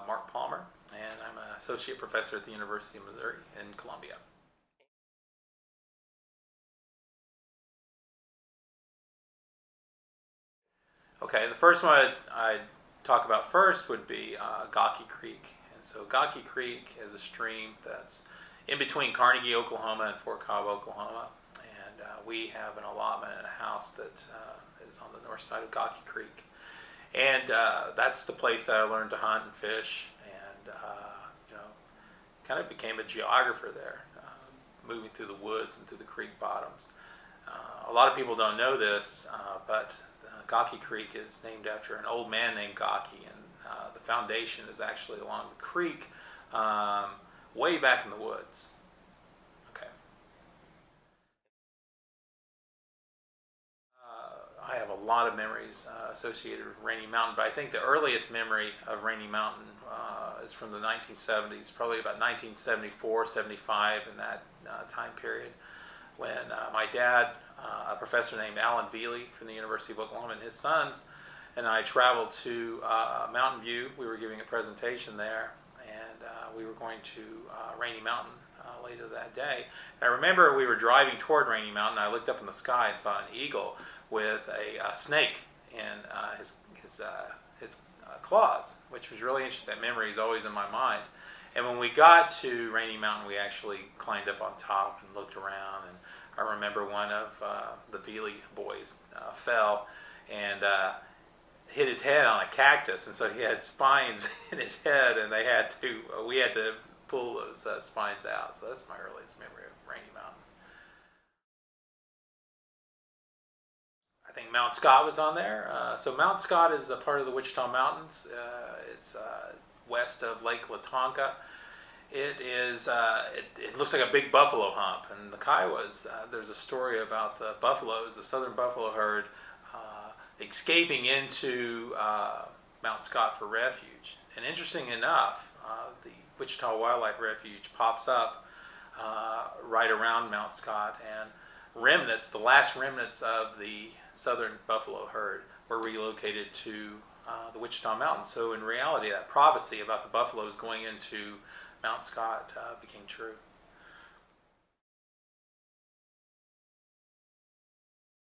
Mark Palmer, and I'm an associate professor at the University of Missouri in Columbia. Okay, the first one I'd talk about first would be Gawkey Creek. And so Gawkey Creek is a stream that's in between Carnegie, Oklahoma and Fort Cobb, Oklahoma. And we have an allotment and a house that is on the north side of Gawkey Creek. And that's the place that I learned to hunt and fish, and kind of became a geographer there, moving through the woods and through the creek bottoms. A lot of people don't know this, but Gawkey Creek is named after an old man named Gawkey, and the foundation is actually along the creek, way back in the woods. Okay. I have a lot of memories associated with Rainy Mountain, but I think the earliest memory of Rainy Mountain is from the 1970s, probably about 1974, 75, in that time period, when my dad, a professor named Alan Veely from the University of Oklahoma, and his sons and I traveled to Mountain View. We were giving a presentation there, and we were going to Rainy Mountain later that day. And I remember we were driving toward Rainy Mountain. I looked up in the sky and saw an eagle with a snake in his claws, which was really interesting. That memory is always in my mind. And when we got to Rainy Mountain, we actually climbed up on top and looked around. And I remember one of the Veely boys fell and hit his head on a cactus, and so he had spines in his head, and we had to pull those spines out. So that's my earliest memory of Rainy Mountain. I think Mount Scott was on there. So Mount Scott is a part of the Wichita Mountains. It's west of Lake Latonka. It looks like a big buffalo hump, and the Kiowas. There's a story about the buffaloes, the southern buffalo herd, escaping into Mount Scott for refuge. And interesting enough, the Wichita Wildlife Refuge pops up right around Mount Scott, and the last remnants of the southern buffalo herd, were relocated to the Wichita Mountains. So in reality, that prophecy about the buffaloes going into Mount Scott became true.